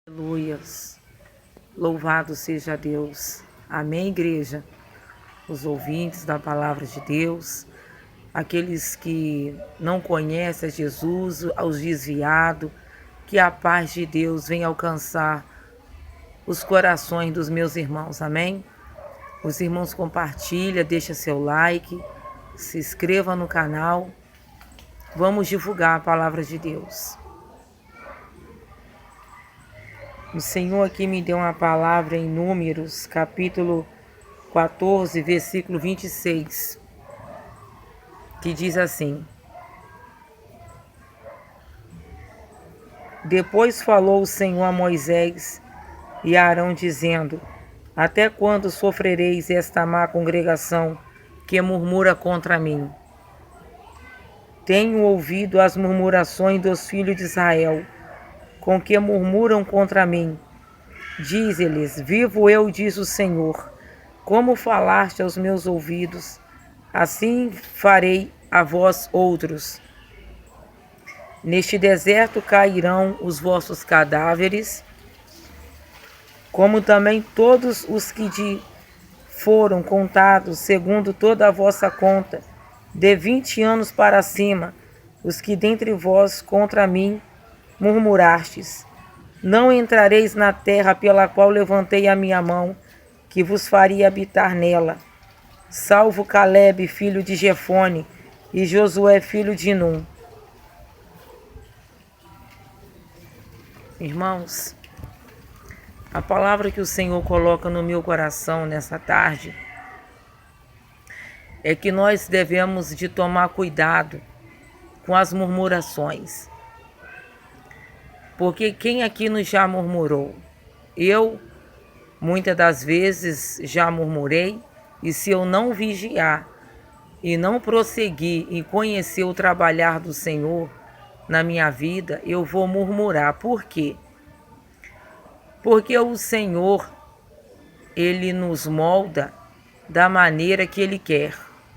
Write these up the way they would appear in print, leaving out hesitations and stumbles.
Aleluias. Louvado seja Deus. Amém, igreja? Os ouvintes da palavra de Deus, aqueles que não conhecem Jesus, aos desviados, que a paz de Deus venha alcançar os corações dos meus irmãos. Amém? Os irmãos compartilhem, deixa seu like, se inscreva no canal. Vamos divulgar a palavra de Deus. O Senhor aqui me deu uma palavra em Números, capítulo 14, versículo 26, que diz assim: Depois falou o Senhor a Moisés e a Arão, dizendo: Até quando sofrereis esta má congregação que murmura contra mim? Tenho ouvido as murmurações dos filhos de Israel, com que murmuram contra mim. Diz-lhes: Vivo eu, diz o Senhor, como falaste aos meus ouvidos, assim farei a vós outros. Neste deserto cairão os vossos cadáveres, como também todos os que foram contados, segundo toda a vossa conta, de 20 anos para cima, os que dentre vós contra mim murmurastes. Não entrareis na terra pela qual levantei a minha mão, que vos faria habitar nela, salvo Calebe, filho de Jefone, e Josué, filho de Num. Irmãos, a palavra que o Senhor coloca no meu coração nessa tarde é que nós devemos de tomar cuidado com as murmurações. Porque quem aqui nos já murmurou? Eu, muitas das vezes, já murmurei, e se eu não vigiar e não prosseguir e conhecer o trabalhar do Senhor na minha vida, eu vou murmurar. Por quê? Porque o Senhor, Ele nos molda da maneira que Ele quer.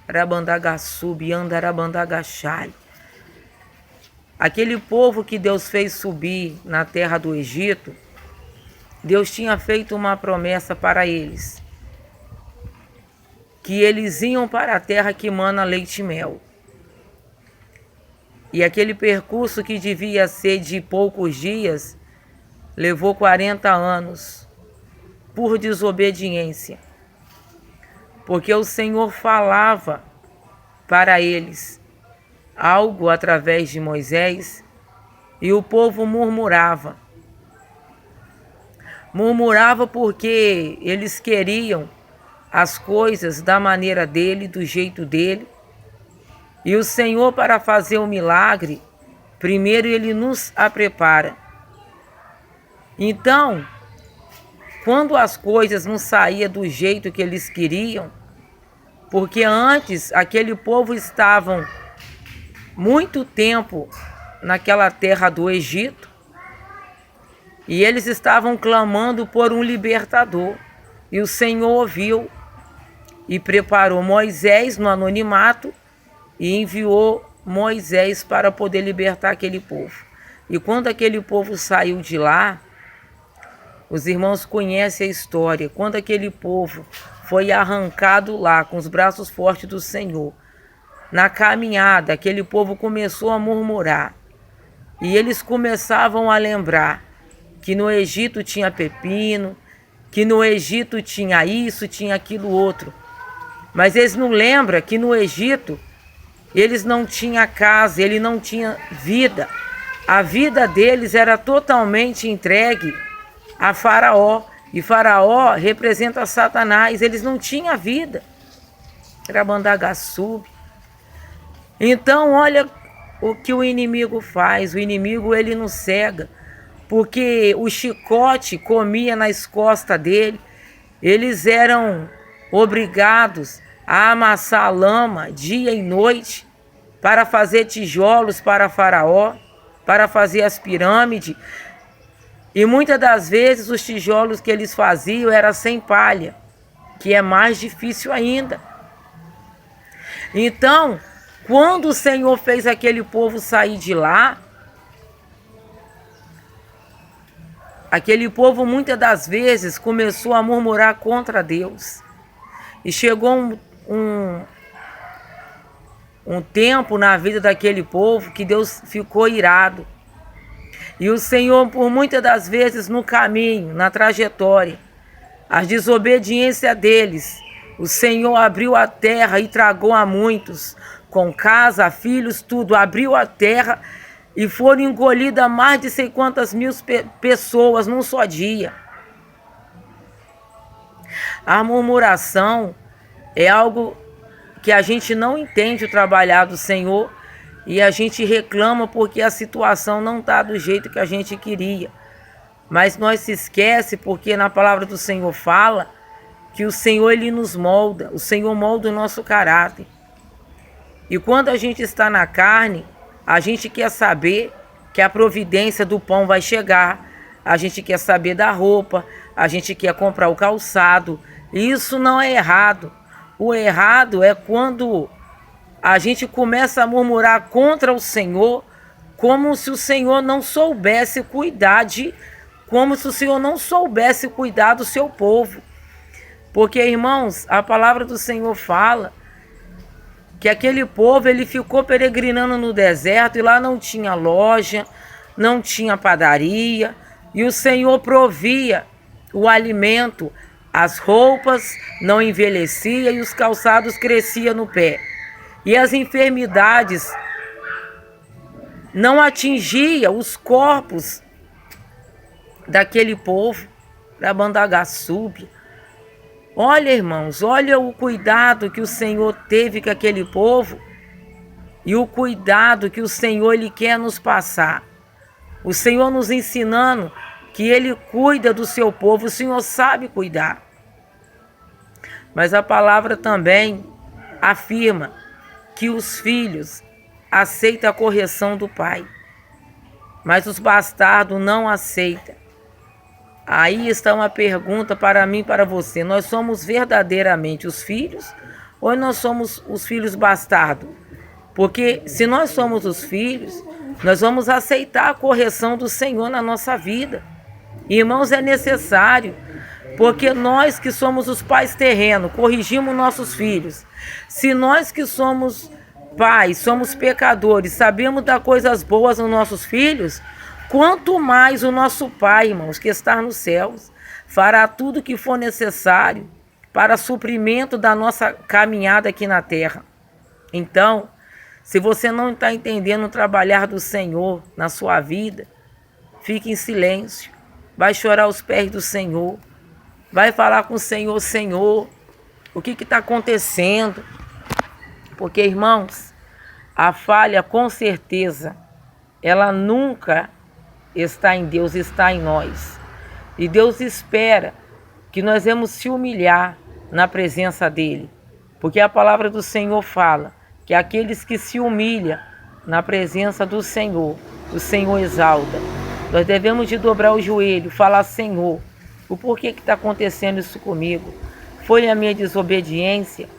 Rabandagaçubi, andarabandagachai. Aquele povo que Deus fez subir na terra do Egito, Deus tinha feito uma promessa para eles, que eles iam para a terra que mana leite e mel. E aquele percurso que devia ser de poucos dias, levou 40 anos, por desobediência. Porque o Senhor falava para eles algo através de Moisés, e o povo murmurava. Murmurava porque eles queriam as coisas da maneira dele, do jeito dele. E o Senhor, para fazer o milagre, primeiro Ele nos prepara. Então, quando as coisas não saíam do jeito que eles queriam, porque antes aquele povo estavam muito tempo naquela terra do Egito, e eles estavam clamando por um libertador. E o Senhor ouviu e preparou Moisés no anonimato e enviou Moisés para poder libertar aquele povo. E quando aquele povo saiu de lá, os irmãos conhecem a história. Quando aquele povo foi arrancado lá com os braços fortes do Senhor, na caminhada, aquele povo começou a murmurar. E eles começavam a lembrar que no Egito tinha pepino, que no Egito tinha isso, tinha aquilo outro. Mas eles não lembram que no Egito eles não tinham casa, ele não tinha vida. A vida deles era totalmente entregue a Faraó. E Faraó representa Satanás. Eles não tinham vida. Rabandagaçubi. Então, olha o que o inimigo faz. O inimigo, ele nos cega. Porque o chicote comia nas costas dele. Eles eram obrigados a amassar a lama dia e noite para fazer tijolos para Faraó, para fazer as pirâmides. E muitas das vezes os tijolos que eles faziam eram sem palha, que é mais difícil ainda. Então, quando o Senhor fez aquele povo sair de lá, aquele povo muitas das vezes começou a murmurar contra Deus. E chegou um tempo na vida daquele povo que Deus ficou irado. E o Senhor, por muitas das vezes no caminho, na trajetória, a desobediência deles, o Senhor abriu a terra e tragou a muitos, com casa, filhos, tudo. Abriu a terra e foram engolidas mais de sei quantas mil pessoas num só dia. A murmuração é algo que a gente não entende o trabalhar do Senhor e a gente reclama porque a situação não está do jeito que a gente queria. Mas nós se esquece porque na palavra do Senhor fala que o Senhor ele nos molda, o Senhor molda o nosso caráter. E quando a gente está na carne, a gente quer saber que a providência do pão vai chegar, a gente quer saber da roupa, a gente quer comprar o calçado. E isso não é errado. O errado é quando a gente começa a murmurar contra o Senhor, como se o Senhor não soubesse cuidar como se o Senhor não soubesse cuidar do seu povo. Porque, irmãos, a palavra do Senhor fala que aquele povo ele ficou peregrinando no deserto e lá não tinha loja, não tinha padaria, e o Senhor provia o alimento, as roupas não envelheciam e os calçados cresciam no pé. E as enfermidades não atingiam os corpos daquele povo, da Bandagaçúbia. Olha, irmãos, olha o cuidado que o Senhor teve com aquele povo e o cuidado que o Senhor ele quer nos passar. O Senhor nos ensinando que ele cuida do seu povo, o Senhor sabe cuidar. Mas a palavra também afirma que os filhos aceitam a correção do pai, mas os bastardos não aceitam. Aí está uma pergunta para mim e para você. Nós somos verdadeiramente os filhos ou nós somos os filhos bastardos? Porque se nós somos os filhos, nós vamos aceitar a correção do Senhor na nossa vida. Irmãos, é necessário, porque nós que somos os pais terrenos, corrigimos nossos filhos. Se nós que somos pais, somos pecadores, sabemos dar coisas boas aos nossos filhos, quanto mais o nosso Pai, irmãos, que está nos céus, fará tudo o que for necessário para suprimento da nossa caminhada aqui na terra. Então, se você não está entendendo o trabalhar do Senhor na sua vida, fique em silêncio, vai chorar aos pés do Senhor, vai falar com o Senhor, Senhor, o que está acontecendo? Porque, irmãos, a falha com certeza, ela nunca está em Deus, está em nós. E Deus espera que nós vamos se humilhar na presença dEle. Porque a palavra do Senhor fala que aqueles que se humilham na presença do Senhor, o Senhor exalta. Nós devemos de dobrar o joelho, falar, Senhor, o porquê que está acontecendo isso comigo? Foi a minha desobediência?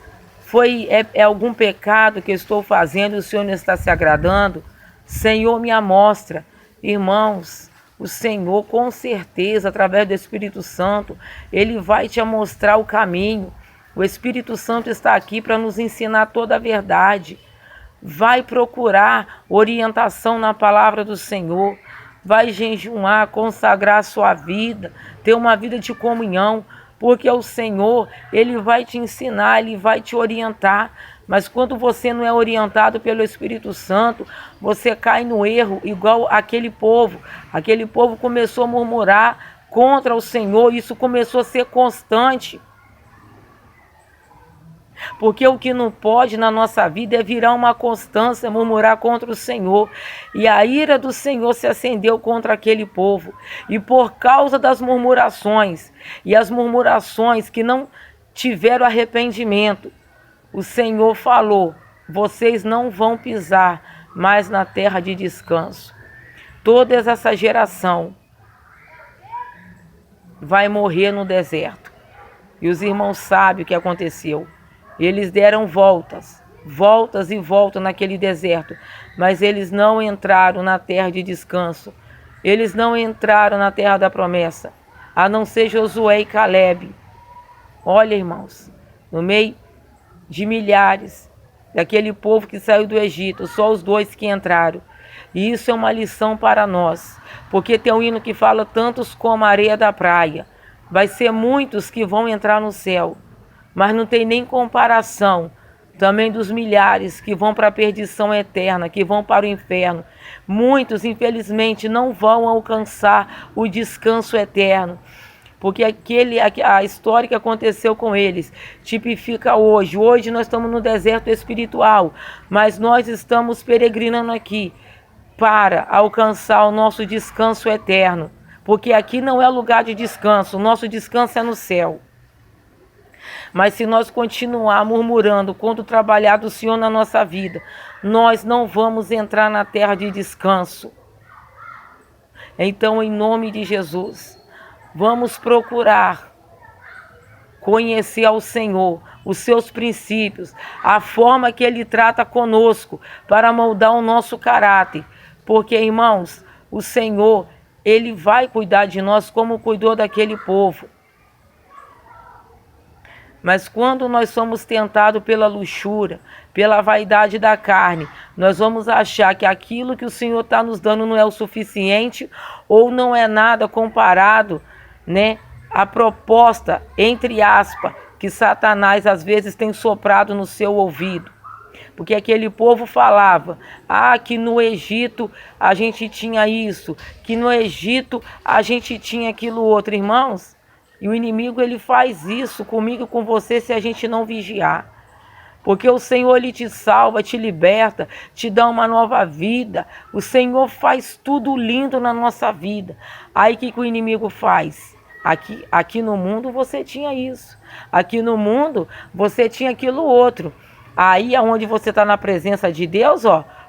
É algum pecado que eu estou fazendo e o Senhor não está se agradando? Senhor, me amostra. Irmãos, o Senhor com certeza, através do Espírito Santo, Ele vai te mostrar o caminho. O Espírito Santo está aqui para nos ensinar toda a verdade. Vai procurar orientação na palavra do Senhor. Vai jejuar, consagrar a sua vida, ter uma vida de comunhão, porque o Senhor, Ele vai te ensinar, Ele vai te orientar. Mas quando você não é orientado pelo Espírito Santo, você cai no erro, igual aquele povo. Aquele povo começou a murmurar contra o Senhor, isso começou a ser constante. Porque o que não pode na nossa vida é virar uma constância, murmurar contra o Senhor. E a ira do Senhor se acendeu contra aquele povo. E por causa das murmurações, e as murmurações que não tiveram arrependimento, o Senhor falou, vocês não vão pisar mais na terra de descanso. Toda essa geração vai morrer no deserto. E os irmãos sabem o que aconteceu. Eles deram voltas e voltas naquele deserto, mas eles não entraram na terra de descanso. Eles não entraram na terra da promessa, a não ser Josué e Calebe. Olha, irmãos, no meio de milhares, daquele povo que saiu do Egito, só os 2 que entraram. E isso é uma lição para nós, porque tem um hino que fala: tantos como a areia da praia. Vai ser muitos que vão entrar no céu, mas não tem nem comparação também dos milhares que vão para a perdição eterna, que vão para o inferno. Muitos, infelizmente, não vão alcançar o descanso eterno, porque a história que aconteceu com eles tipifica hoje. Hoje nós estamos no deserto espiritual, mas nós estamos peregrinando aqui para alcançar o nosso descanso eterno, porque aqui não é lugar de descanso, o nosso descanso é no céu. Mas se nós continuar murmurando contra o trabalhar do Senhor na nossa vida, nós não vamos entrar na terra de descanso. Então, em nome de Jesus, vamos procurar conhecer ao Senhor, os seus princípios, a forma que Ele trata conosco, para moldar o nosso caráter. Porque, irmãos, o Senhor, Ele vai cuidar de nós como cuidou daquele povo. Mas quando nós somos tentados pela luxúria, pela vaidade da carne, nós vamos achar que aquilo que o Senhor está nos dando não é o suficiente, ou não é nada comparado, né, à proposta, entre aspas, que Satanás às vezes tem soprado no seu ouvido. Porque aquele povo falava: que no Egito a gente tinha isso, que no Egito a gente tinha aquilo outro. Irmãos, e o inimigo, ele faz isso comigo e com você se a gente não vigiar. Porque o Senhor, Ele te salva, te liberta, te dá uma nova vida. O Senhor faz tudo lindo na nossa vida. Aí o que o inimigo faz? Aqui no mundo você tinha isso. Aqui no mundo você tinha aquilo outro. Aí aonde você está na presença de Deus,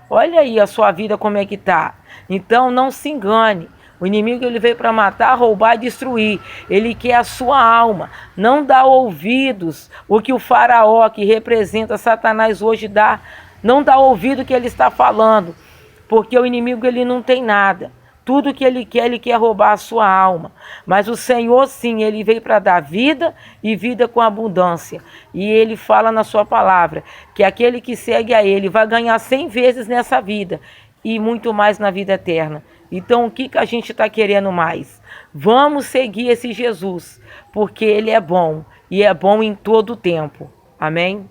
olha aí a sua vida como é que está. Então não se engane. O inimigo, ele veio para matar, roubar e destruir. Ele quer a sua alma. Não dá ouvidos o que o faraó, que representa Satanás hoje, dá. Não dá ouvido o que ele está falando. Porque o inimigo, ele não tem nada. Tudo que ele quer roubar a sua alma. Mas o Senhor, sim, Ele veio para dar vida e vida com abundância. E Ele fala na sua palavra que aquele que segue a Ele vai ganhar 100 vezes nessa vida e muito mais na vida eterna. Então, o que a gente está querendo mais? Vamos seguir esse Jesus, porque Ele é bom e é bom em todo o tempo. Amém?